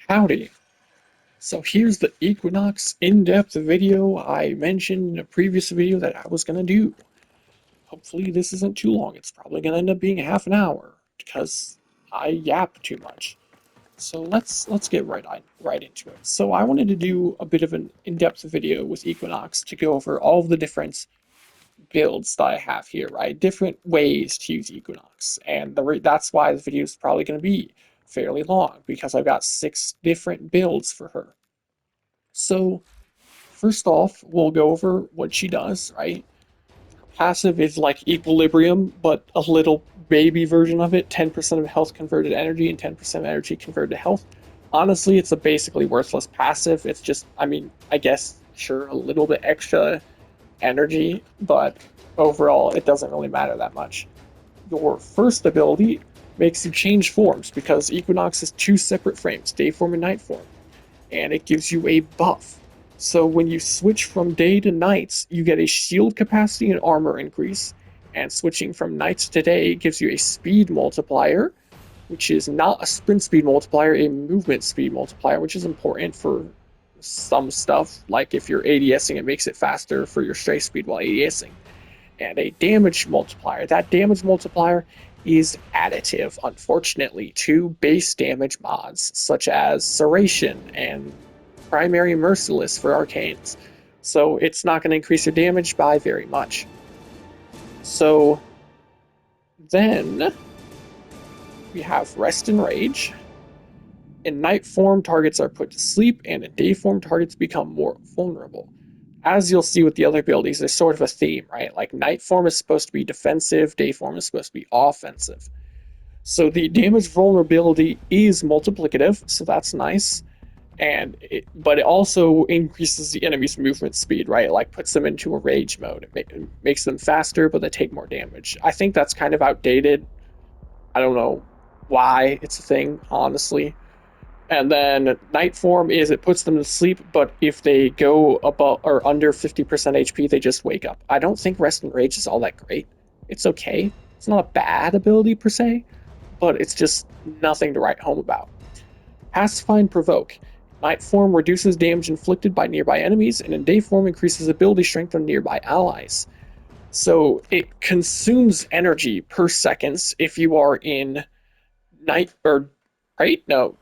Howdy. So here's the Equinox in-depth video I mentioned in a previous video that I was going to do. Hopefully this isn't too long. It's probably going to end up being half an hour because I yap too much. So let's get right into it. So I wanted to do a bit of an in-depth video with Equinox to go over all of the different builds that I have here, right? Different ways to use Equinox. And that's why the video is probably going to be fairly long because I've got 6 different builds for her. So, first off, we'll go over what she does, right? Passive is like Equilibrium, but a little baby version of it 10% of health converted to energy and 10% of energy converted to health. Honestly, it's a basically worthless passive. It's just, I guess, sure, a little bit extra energy, but overall, it doesn't really matter that much. Your first ability makes you change forms because Equinox is 2 separate frames, day form and night form, and it gives you a buff. So when you switch from day to nights, you get a shield capacity and armor increase, and switching from nights to day gives you a speed multiplier, which is not a sprint speed multiplier, a movement speed multiplier, which is important for some stuff, like if you're ADSing, it makes it faster for your strafe speed while ADSing. And a damage multiplier. That damage multiplier is additive, unfortunately, to base damage mods such as Serration and Primary Merciless for arcanes. So it's not going to increase your damage by very much. So then we have Rest and Rage. In night form, targets are put to sleep, and in day form, targets become more vulnerable. As you'll see with the other abilities, there's sort of a theme, right? Like night form is supposed to be defensive, day form is supposed to be offensive. So the damage vulnerability is multiplicative, so that's nice. But it also increases the enemy's movement speed, right? It like puts them into a rage mode. It makes them faster, but they take more damage. I think that's kind of outdated. I don't know why it's a thing, honestly. And then night form is it puts them to sleep, but if they go above or under 50% HP, they just wake up. I don't think Rest and Rage is all that great. It's okay. It's not a bad ability per se, but it's just nothing to write home about. Pacify and Provoke. Night form reduces damage inflicted by nearby enemies, and in day form increases ability strength on nearby allies. So it consumes energy per seconds if you are in night or right? No,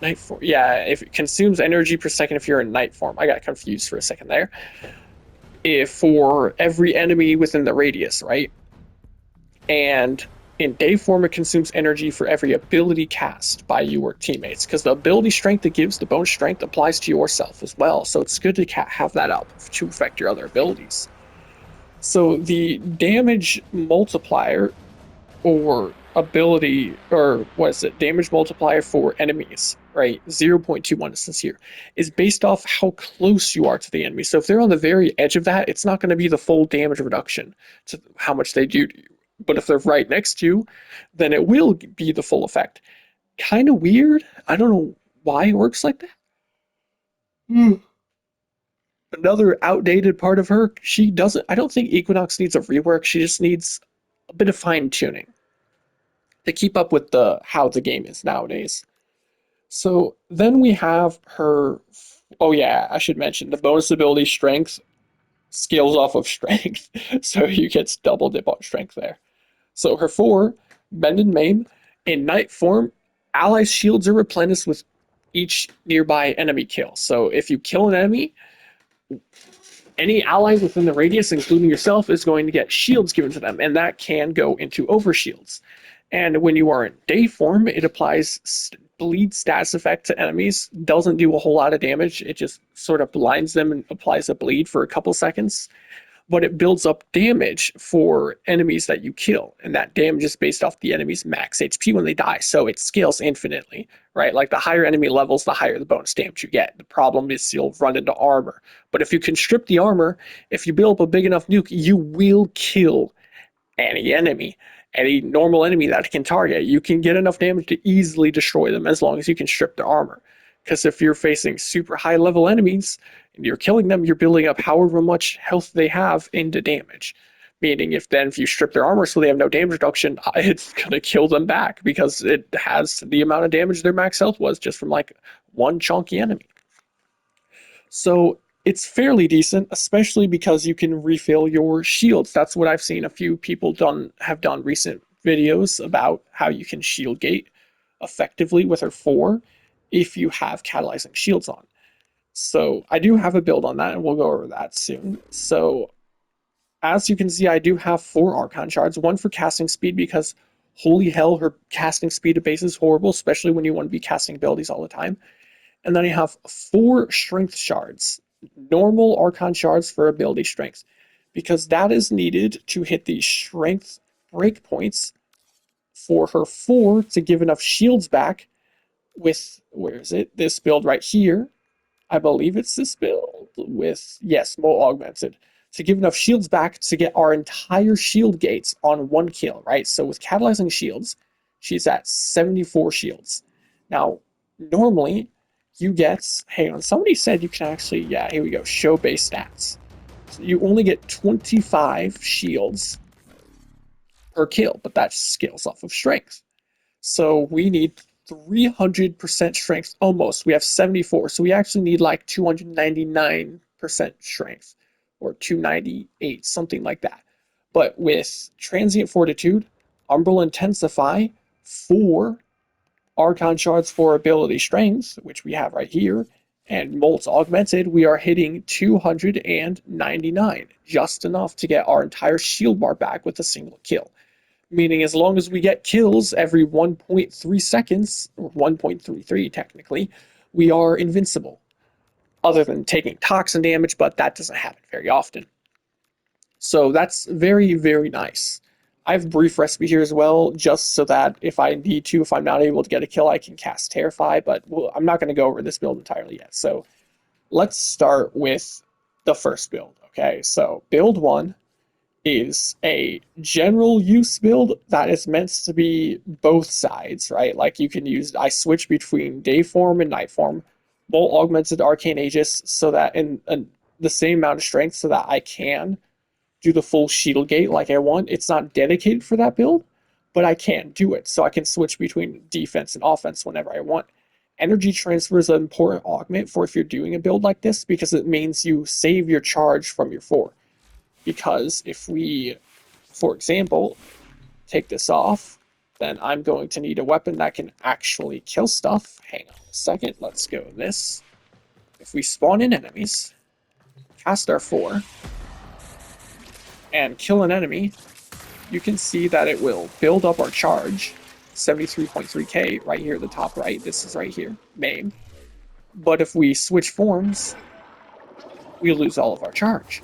night form. Yeah, if it consumes energy per second if you're in night form. I got confused for a second there. If for every enemy within the radius, right? And in day form, it consumes energy for every ability cast by your teammates, because the ability strength that gives the bonus strength applies to yourself as well. So it's good to have that up to affect your other abilities. So the damage multiplier or ability, or what is it, damage multiplier for enemies, right? 0.21 is here, is based off how close you are to the enemy. So if they're on the very edge of that, it's not going to be the full damage reduction to how much they do to you. But if they're right next to you, then it will be the full effect. Kind of weird. I don't know why it works like that. Hmm. Another outdated part of her, she doesn't, I don't think Equinox needs a rework. She just needs a bit of fine tuning to keep up with the how the game is nowadays. So then we have her. Oh yeah, I should mention the bonus ability strength scales off of strength, so you get double dip on strength there. So her 4, bend and maim. In night form, allies' shields are replenished with each nearby enemy kill. So if you kill an enemy, any ally within the radius, including yourself, is going to get shields given to them, and that can go into overshields. And when you are in day form, it applies bleed status effect to enemies. Doesn't do a whole lot of damage. It just sort of blinds them and applies a bleed for a couple seconds. But it builds up damage for enemies that you kill, and that damage is based off the enemy's max HP when they die, so it scales infinitely, right? Like the higher enemy levels, the higher the bonus damage you get. The problem is you'll run into armor, but if you can strip the armor, if you build up a big enough nuke, you will kill any enemy, any normal enemy that it can target. You can get enough damage to easily destroy them as long as you can strip their armor. Because if you're facing super high level enemies and you're killing them, you're building up however much health they have into damage. Meaning if you strip their armor so they have no damage reduction, it's gonna kill them back because it has the amount of damage their max health was just from like one chunky enemy. So it's fairly decent, especially because you can refill your shields. That's what I've seen a few people have done recent videos about how you can shield gate effectively with her 4 if you have catalyzing shields on. So I do have a build on that, and we'll go over that soon. So as you can see, I do have 4 Archon shards, one for casting speed because holy hell, her casting speed at base is horrible, especially when you want to be casting abilities all the time. And then I have 4 strength shards, normal Archon shards for ability strength, because that is needed to hit the strength breakpoints for her 4 to give enough shields back with, where is it? This build right here. I believe it's this build with, yes, Mo Augmented. To give enough shields back to get our entire shield gates on 1 kill, right? So with catalyzing shields, she's at 74 shields. Now, normally, you get, hang on, somebody said you can actually, yeah, here we go, show base stats. So you only get 25 shields per kill, but that scales off of strength. So we need 300% strength almost. We have 74, so we actually need like 299% strength or 298, something like that. But with Transient Fortitude, Umbral Intensify, 4 Archon Shards for ability strength, which we have right here, and Molt Augmented, we are hitting 299, just enough to get our entire shield bar back with a single kill. Meaning as long as we get kills every 1.3 seconds, or 1.33 technically, we are invincible. Other than taking toxin damage, but that doesn't happen very often. So that's very, very nice. I have Brief Recipe here as well, just so that if I need to, if I'm not able to get a kill, I can cast Terrify, but I'm not going to go over this build entirely yet. So let's start with the first build, okay? So build 1 is a general use build that is meant to be both sides, right? Like you can use, I switch between day form and night form, Bolt Augmented Arcane Aegis, so that in the same amount of strength so that I can do the full shield gate like I want. It's not dedicated for that build, but I can do it. So I can switch between defense and offense whenever I want. Energy transfer is an important augment for if you're doing a build like this because it means you save your charge from your 4. Because if we, for example, take this off, then I'm going to need a weapon that can actually kill stuff. Hang on a second, let's go this. If we spawn in enemies, cast our 4, and kill an enemy, you can see that it will build up our charge, 73.3k right here at the top right. This is right here, main. But if we switch forms, we lose all of our charge.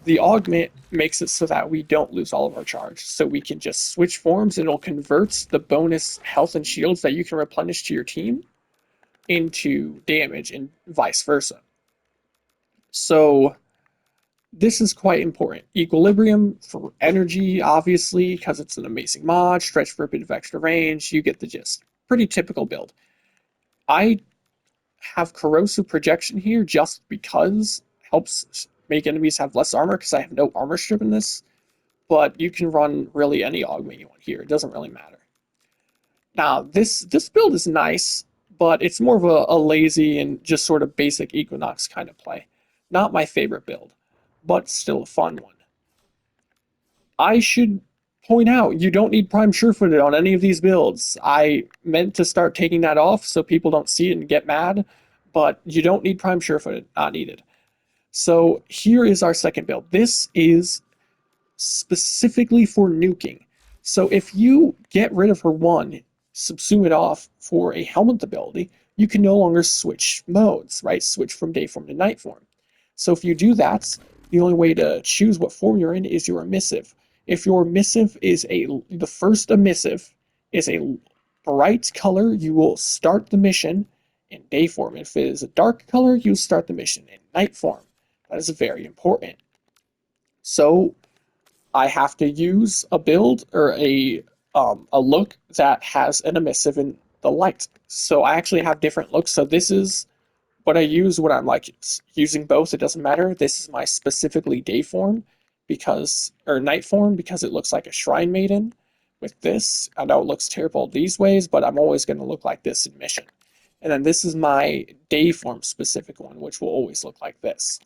The augment makes it so that we don't lose all of our charge. So we can just switch forms and it'll convert the bonus health and shields that you can replenish to your team into damage and vice versa. So this is quite important. Equilibrium for energy, obviously, because it's an amazing mod. Stretch for a bit of extra range. You get the gist. Pretty typical build. I have corrosive projection here just because it helps make enemies have less armor because I have no armor strip in this. But you can run really any augment you want here. It doesn't really matter. Now, this build is nice, but it's more of a lazy and just sort of basic Equinox kind of play. Not my favorite build, but still a fun one. I should point out, you don't need Prime Surefooted on any of these builds. I meant to start taking that off so people don't see it and get mad, but you don't need Prime Surefooted, not needed. So here is our second build. This is specifically for nuking. So if you get rid of her 1, subsume it off for a helmet ability, you can no longer switch modes, right? Switch from day form to night form. So if you do that, the only way to choose what form you're in is your emissive. If your emissive is the first emissive is a bright color, you will start the mission in day form. If it is a dark color, you start the mission in night form. That is very important. So I have to use a build or a look that has an emissive in the light. So I actually have different looks. So this is what I use when I'm like using both. It doesn't matter. This is my specifically day form, because, or Night form, because it looks like a Shrine Maiden. With this, I know it looks terrible these ways, but I'm always going to look like this in mission. And then this is my day form specific one, which will always look like this.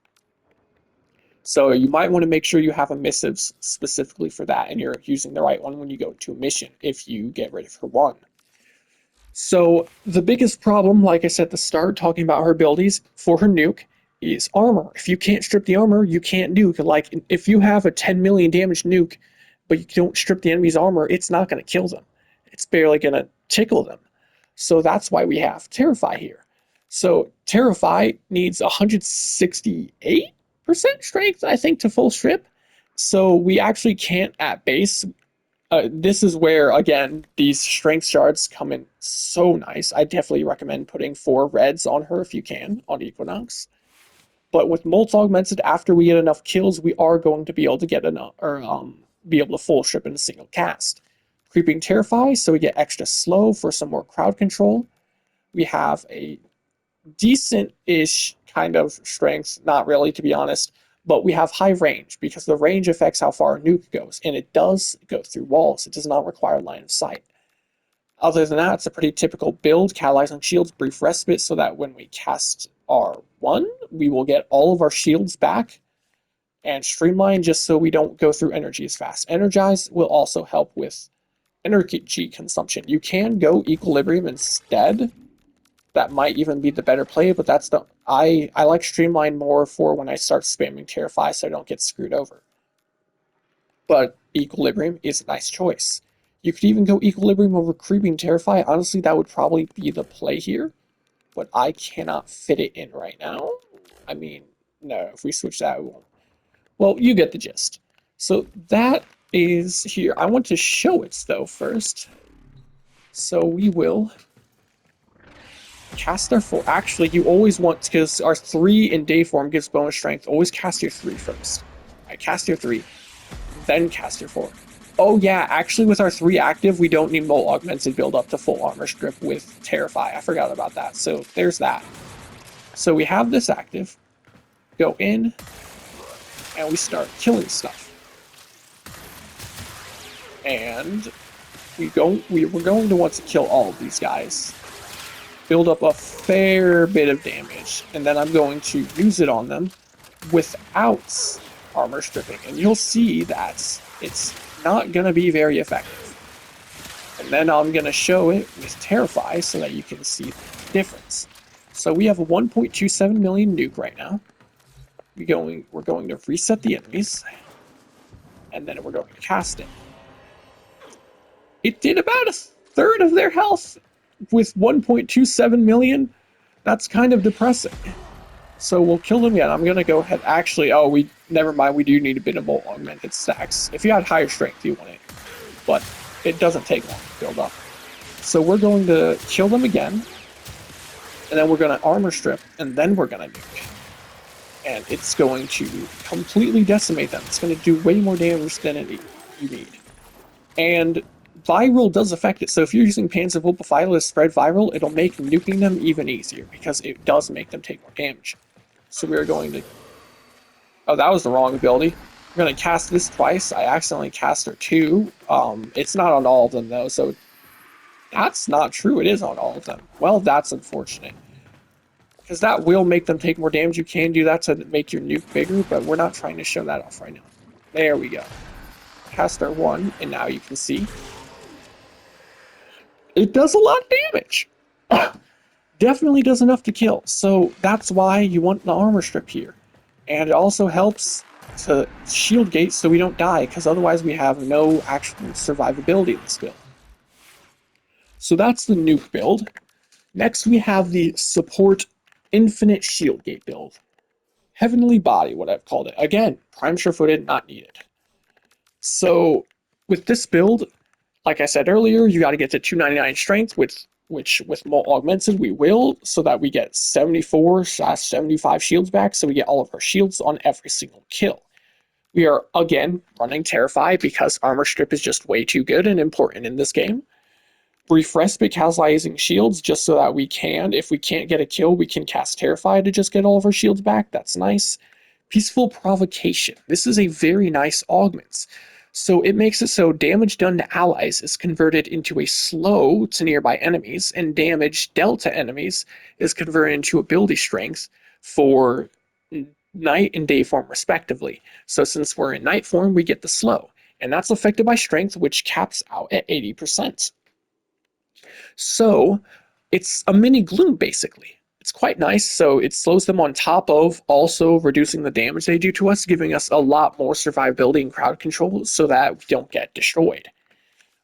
So you might want to make sure you have a missive specifically for that, and you're using the right one when you go to a mission, if you get rid of her one. So the biggest problem, like I said at the start, talking about her abilities for her nuke, is armor. If you can't strip the armor, you can't nuke. Like, if you have a 10 million damage nuke, but you don't strip the enemy's armor, it's not going to kill them. It's barely going to tickle them. So that's why we have Terrify here. So Terrify needs 168% strength, I think, to full strip. So we actually can't at base. This is where, again, these strength shards come in so nice. I definitely recommend putting 4 reds on her if you can, on Equinox. But with Molt Augmented, after we get enough kills, we are going to be able to get enough, or be able to full strip in a single cast. Creeping Terrify, so we get extra slow for some more crowd control. We have a decent-ish kind of strength, not really to be honest, but we have high range because the range affects how far a nuke goes, and it does go through walls. It does not require line of sight. Other than that, it's a pretty typical build, catalyzing shields, brief respite, so that when we cast R1, we will get all of our shields back, and streamline just so we don't go through energy as fast. Energize will also help with energy consumption. You can go equilibrium instead. That might even be the better play, but that's the I like streamline more for when I start spamming Terrify so I don't get screwed over. But equilibrium is a nice choice. You could even go equilibrium over creeping Terrify. Honestly, that would probably be the play here, but I cannot fit it in right now. I mean, no, if we switch that, we won't. Well, you get the gist. So that is here. I want to show it though first. So we will cast our 4. Actually, you always want, because our 3 in day form gives bonus strength, always cast your 3 first. Alright, cast your 3, then cast your 4. Oh yeah, actually with our 3 active, we don't need Molt Augmented build up to full armor strip with Terrify. I forgot about that, so there's that. So we have this active, go in, and we start killing stuff. And we're going to want to kill all of these guys. Build up a fair bit of damage, and then I'm going to use it on them without armor stripping, and you'll see that it's not going to be very effective. And then I'm going to show it with Terrify so that you can see the difference. So we have a 1.27 million nuke right now. We're going to reset the enemies, and then we're going to cast it. It did about a third of their health with 1.27 million. That's kind of depressing. So we'll kill them again. I'm going to go ahead. Actually, never mind. We do need a bit of Molt Augmented stacks. If you had higher strength, you want it. But it doesn't take long to build up. So we're going to kill them again. And then we're going to armor strip. And then we're going to nuke. And it's going to completely decimate them. It's going to do way more damage than you need. And viral does affect it, so if you're using Panzer Vulpifidal to spread viral, it'll make nuking them even easier, because it does make them take more damage. So we're going to... Oh, that was the wrong ability. We're going to cast this twice. I accidentally cast her 2. It's not on all of them, though, so... That's not true, it is on all of them. Well, that's unfortunate. Because that will make them take more damage. You can do that to make your nuke bigger, but we're not trying to show that off right now. There we go. Cast our 1, and now you can see it does a lot of damage. Definitely does enough to kill. So that's why you want the armor strip here. And it also helps to shield gate so we don't die, because otherwise we have no actual survivability in this build. So that's the nuke build. Next we have the support infinite shield gate build. Heavenly Body, what I've called it. Again, prime sure-footed, not needed. So with this build, like I said earlier, you got to get to 299 strength, which with Molt Augmented we will, so that we get 74/75 shields back, so we get all of our shields on every single kill. We are, again, running Terrify because armor strip is just way too good and important in this game. Brief respite, catalyzing shields, just so that we can, if we can't get a kill, we can cast Terrify to just get all of our shields back. That's nice. Peaceful Provocation. This is a very nice augment. So it makes it so damage done to allies is converted into a slow to nearby enemies, and damage dealt to enemies is converted into ability strength for night and day form respectively. So since we're in night form, we get the slow, and that's affected by strength, which caps out at 80%. So it's a mini gloom basically. It's quite nice. So it slows them on top of also reducing the damage they do to us, giving us a lot more survivability and crowd control so that we don't get destroyed.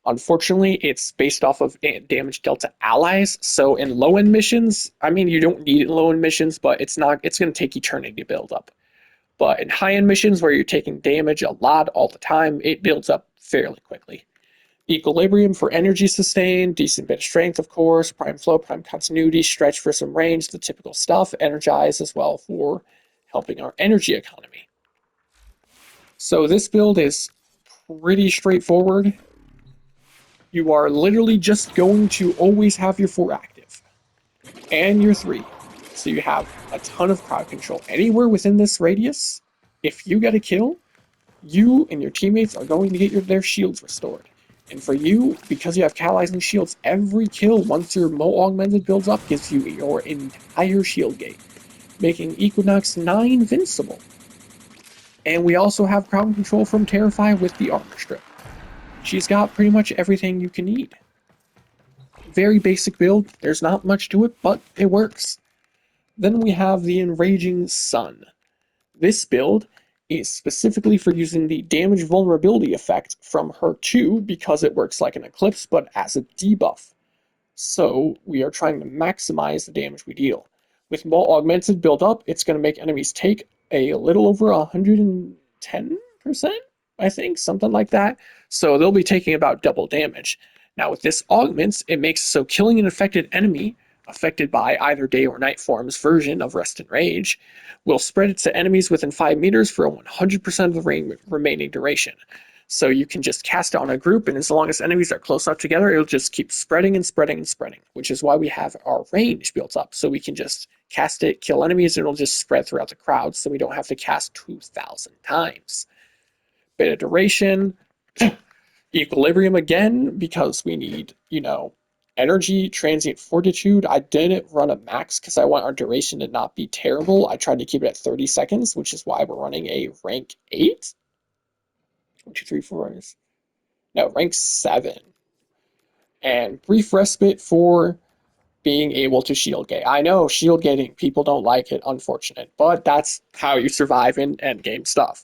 Unfortunately, it's based off of damage dealt to allies. So in low end missions, I mean, you don't need it in low end missions, but it's going to take eternity to build up. But in high end missions where you're taking damage a lot all the time, it builds up fairly quickly. Equilibrium for energy sustain, decent bit of strength, of course, prime flow, prime continuity, stretch for some range, the typical stuff, energize as well for helping our energy economy. So this build is pretty straightforward. You are literally just going to always have your 4 active and your 3. So you have a ton of crowd control. Anywhere within this radius, if you get a kill, you and your teammates are going to get their shields restored. And for you, because you have catalyzing shields, every kill once your Mo Augmented builds up gives you your entire shield gate, making Equinox 9 invincible. And we also have crowd control from Terrify with the armor strip. She's got pretty much everything you can need. Very basic build, there's not much to it, but it works. Then we have the Enraging Sun. This build is specifically for using the damage vulnerability effect from her 2 because it works like an eclipse but as a debuff. So we are trying to maximize the damage we deal. With Mo Augmented built up, it's going to make enemies take a little over 110%, I think, something like that. So they'll be taking about double damage. Now with this augments, it makes so killing an affected enemy affected by either day or night form's version of Rest and Rage will spread it to enemies within 5 meters for 100% of the remaining duration. So you can just cast it on a group, and as long as enemies are close enough together, it'll just keep spreading and spreading and spreading, which is why we have our range built up. So we can just cast it, kill enemies, and it'll just spread throughout the crowd, so we don't have to cast 2,000 times. Bit of duration, equilibrium again, because we need, energy, transient fortitude. I didn't run a max because I want our duration to not be terrible. I tried to keep it at 30 seconds, which is why we're running a rank 8. 1, 2, 3, 4. No, rank 7. And brief respite for being able to shield gate. I know shield gating, people don't like it, unfortunate, but that's how you survive in endgame stuff.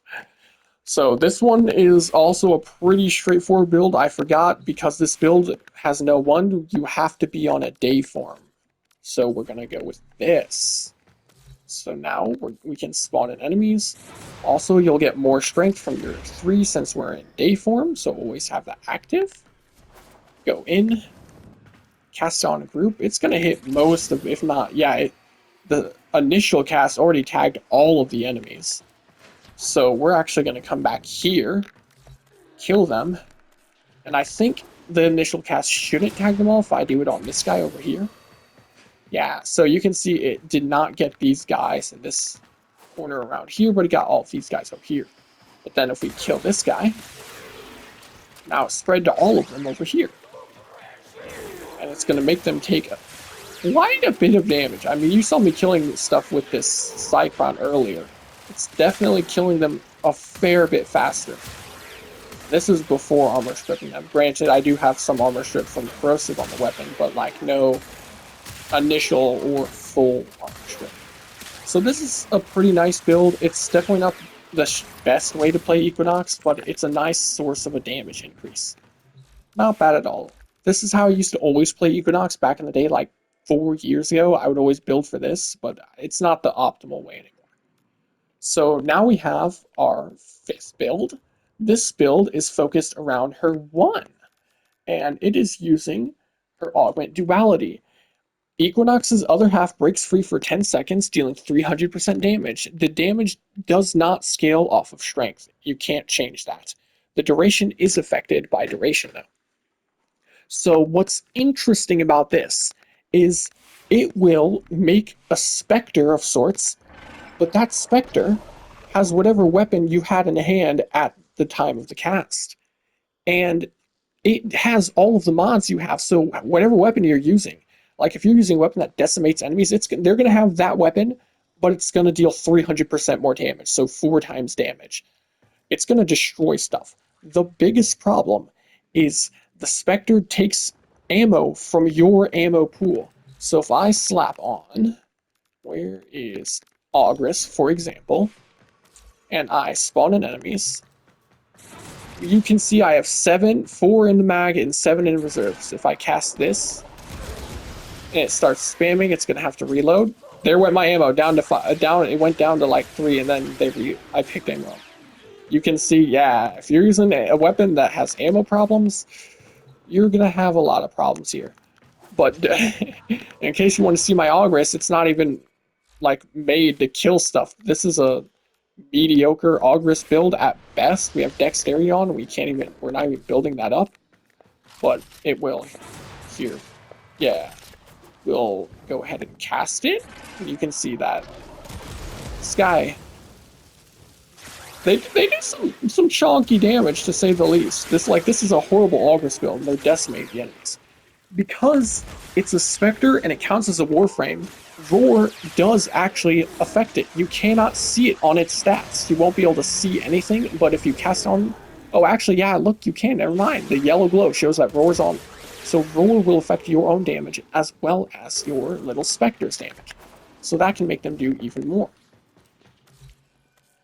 So this one is also a pretty straightforward build. I forgot, because this build has no 1, you have to be on a day form. So we're going to go with this. So now we can spawn in enemies. Also, you'll get more strength from your 3 since we're in day form, so always have that active. Go in, cast on a group. It's going to hit most of, if not, the initial cast already tagged all of the enemies. So we're actually going to come back here, kill them, and I think the initial cast shouldn't tag them all if I do it on this guy over here. Yeah, so you can see it did not get these guys in this corner around here, but it got all of these guys over here. But then if we kill this guy, now it's spread to all of them over here. And it's going to make them take quite a bit of damage. I mean, you saw me killing stuff with this Cyclone earlier. It's definitely killing them a fair bit faster. This is before armor stripping them. Granted, I do have some armor strip from corrosive on the weapon, but like no initial or full armor strip. So this is a pretty nice build. It's definitely not the best way to play Equinox, but it's a nice source of a damage increase. Not bad at all. This is how I used to always play Equinox back in the day, like 4 years ago. I would always build for this, but it's not the optimal way anymore. So now we have our 5th build. This build is focused around her 1, and it is using her augment Duality. Equinox's other half breaks free for 10 seconds, dealing 300% damage. The damage does not scale off of strength. You can't change that. The duration is affected by duration, though. So what's interesting about this is it will make a specter of sorts, but that specter has whatever weapon you had in hand at the time of the cast. And it has all of the mods you have. So whatever weapon you're using, like if you're using a weapon that decimates enemies, they're going to have that weapon, but it's going to deal 300% more damage, so 4 times damage. It's going to destroy stuff. The biggest problem is the Spectre takes ammo from your ammo pool. So if I slap on, where is Ogress, for example, and I spawn in enemies, you can see I have 4 in the mag and 7 in reserves. If I cast this and it starts spamming, it's gonna have to reload. There went my ammo down to 5. It went down to like 3, and then I picked ammo. You can see, yeah, if you're using a weapon that has ammo problems, you're gonna have a lot of problems here. But in case you want to see my Ogress, it's not even like made to kill stuff. This is a mediocre Ogress build at best. We have Dexterity on. We're not even building that up, but it will here. Yeah, we'll go ahead and cast it. You can see that this guy, they do some chonky damage, to say the least. This is a horrible Ogress build, and they're decimating the enemies. Because it's a Spectre and it counts as a Warframe, Roar does actually affect it. You cannot see it on its stats. You won't be able to see anything, but if you cast on... Oh, actually, yeah, look, you can. Never mind. The yellow glow shows that Roar's on. So Roar will affect your own damage as well as your little Spectre's damage. So that can make them do even more.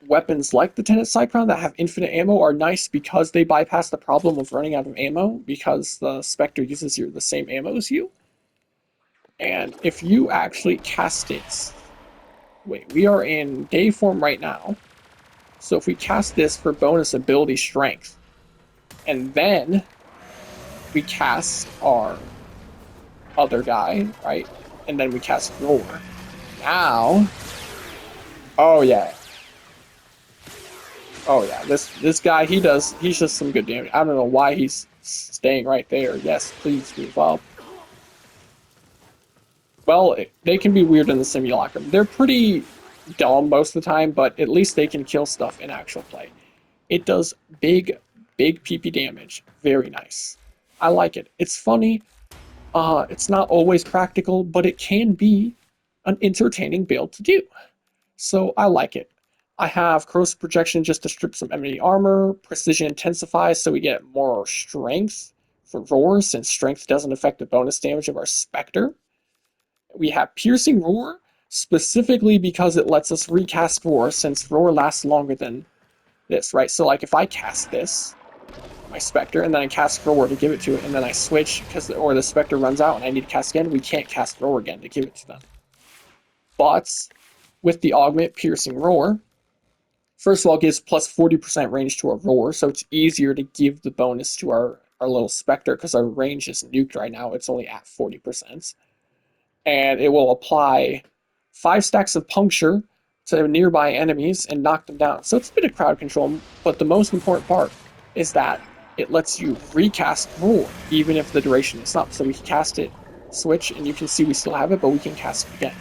Weapons like the Tenet Cyclone that have infinite ammo are nice because they bypass the problem of running out of ammo, because the Spectre uses the same ammo as you. And if you actually cast it... Wait, we are in day form right now. So if we cast this for bonus ability strength, and then we cast our other guy, right? And then we cast Roar. Now... Oh yeah. Oh yeah, this guy, he's just some good damage. I don't know why he's staying right there. Yes, please move up. Well, they can be weird in the simulacrum. They're pretty dumb most of the time, but at least they can kill stuff in actual play. It does big PP damage. Very nice. I like it. It's funny. It's not always practical, but it can be an entertaining build to do. So I like it. I have corrosive projection just to strip some enemy armor, precision intensify so we get more strength for Roar, since strength doesn't affect the bonus damage of our Spectre. We have piercing Roar, specifically because it lets us recast Roar, since Roar lasts longer than this, right? So like if I cast this, my Spectre, and then I cast Roar to give it to it, and then I switch, or the Spectre runs out and I need to cast again, we can't cast Roar again to give it to them. But with the augment piercing Roar, first of all, it gives plus 40% range to our Roar, so it's easier to give the bonus to our little Spectre, because our range is nuked right now. It's only at 40%. And it will apply 5 stacks of puncture to nearby enemies and knock them down. So it's a bit of crowd control, but the most important part is that it lets you recast Roar, even if the duration is up. So we can cast it, switch, and you can see we still have it, but we can cast it again.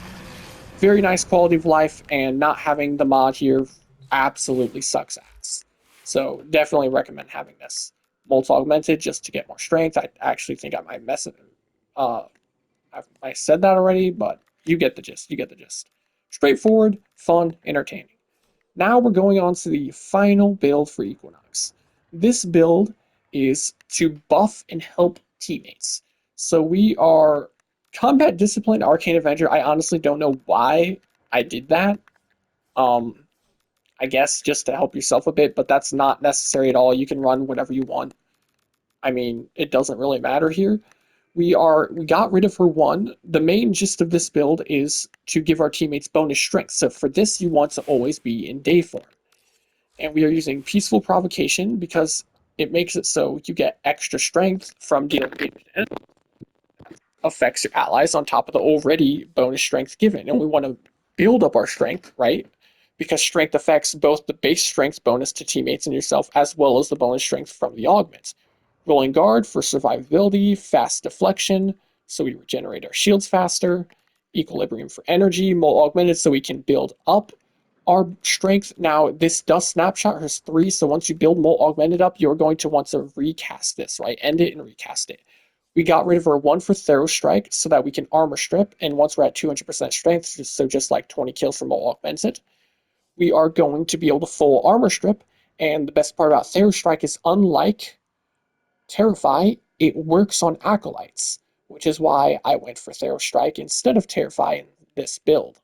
Very nice quality of life, and not having the mod here absolutely sucks ass. So definitely recommend having this. Molt augmented just to get more strength. I actually think I might mess it. I said that already, but you get the gist. You get the gist. Straightforward, fun, entertaining. Now we're going on to the final build for Equinox. This build is to buff and help teammates. So we are Combat Discipline Arcane Avenger. I honestly don't know why I did that. I guess just to help yourself a bit, but that's not necessary at all. You can run whatever you want. I mean, it doesn't really matter here. We got rid of her 1. The main gist of this build is to give our teammates bonus strength. So for this, you want to always be in day form. And we are using Peaceful Provocation because it makes it so you get extra strength from dealing damage to enemies. Affects your allies on top of the already bonus strength given. And we want to build up our strength, right? Because strength affects both the base strength bonus to teammates and yourself, as well as the bonus strength from the augments. Rolling Guard for survivability, fast deflection, so we regenerate our shields faster, Equilibrium for energy, more augmented so we can build up our strength. Now, this dust snapshot has 3, so once you build Molt Augmented up, you're going to want to recast this, right? End it and recast it. We got rid of our 1 for Thorough Strike so that we can armor strip, and once we're at 200% strength, so just like 20 kills for Molt Augmented, we are going to be able to full armor strip. And the best part about Thorough Strike is, unlike Terrify, it works on Acolytes, which is why I went for Thorough Strike instead of Terrify in this build.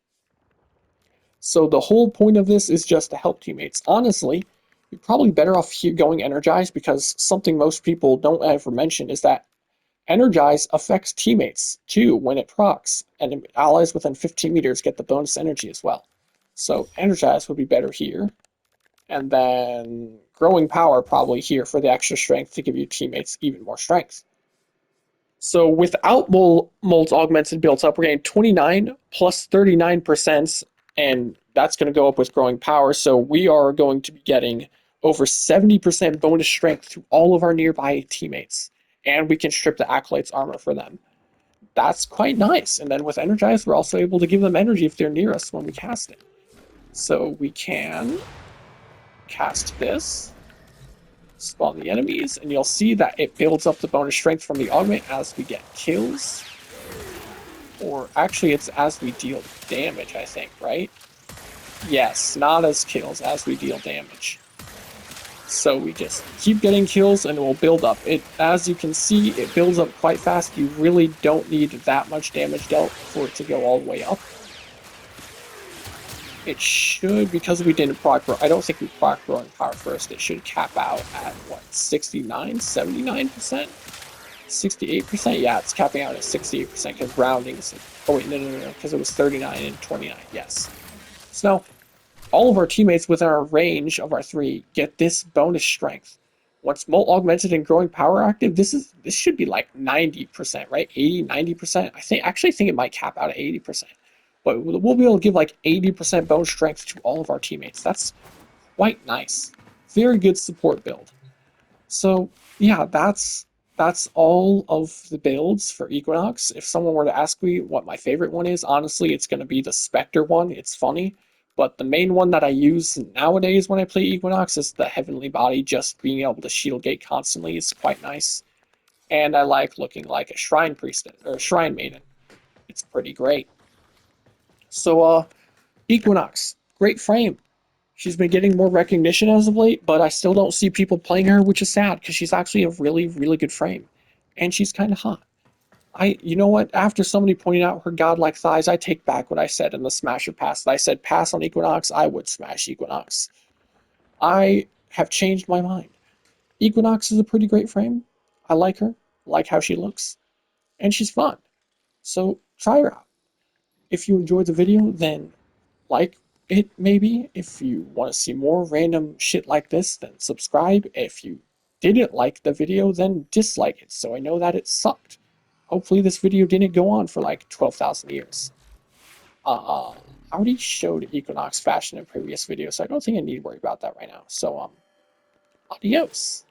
So the whole point of this is just to help teammates. Honestly, you're probably better off here going Energize, because something most people don't ever mention is that Energize affects teammates too when it procs, and allies within 15 meters get the bonus energy as well. So Energize would be better here, and then Growing Power probably here for the extra strength to give your teammates even more strength. So without Molt Augmented built up, we're getting 29 plus 39%, and that's going to go up with Growing Power. So we are going to be getting over 70% bonus strength to all of our nearby teammates, and we can strip the Acolyte's armor for them. That's quite nice. And then with Energize, we're also able to give them energy if they're near us when we cast it. So we can cast this, spawn the enemies, and you'll see that it builds up the bonus strength from the augment as we get kills. Or actually, it's as we deal damage, I think, right? Yes, not as kills, as we deal damage. So we just keep getting kills and it will build up. As you can see, it builds up quite fast. You really don't need that much damage dealt for it to go all the way up. It should, because we didn't proc, I don't think we proc Growing Power first, it should cap out at, what, 69, 79%? 68%? Yeah, it's capping out at 68% because rounding is, oh wait, no, because it was 39 and 29, yes. So now, all of our teammates within our range of our 3 get this bonus strength. Once Molt Augmented and Growing Power active, this should be like 90%, right? 80, 90%. Actually think it might cap out at 80%. But we'll be able to give like 80% bonus strength to all of our teammates. That's quite nice. Very good support build. So yeah, that's all of the builds for Equinox. If someone were to ask me what my favorite one is, honestly, it's going to be the Specter one. It's funny. But the main one that I use nowadays when I play Equinox is the Heavenly Body. Just being able to shield gate constantly is quite nice. And I like looking like a Shrine Priestess, or a Shrine Maiden. It's pretty great. So, Equinox, great frame. She's been getting more recognition as of late, but I still don't see people playing her, which is sad, because she's actually a really, really good frame. And she's kind of hot. You know what? After somebody pointed out her godlike thighs, I take back what I said in the Smash or Pass. I said pass on Equinox, I would smash Equinox. I have changed my mind. Equinox is a pretty great frame. I like her, like how she looks, and she's fun. So try her out. If you enjoyed the video, then like it maybe. If you want to see more random shit like this, then subscribe. If you didn't like the video, then dislike it so I know that it sucked. Hopefully this video didn't go on for like 12,000 years. I already showed Equinox fashion in previous videos, so I don't think I need to worry about that right now. So adios.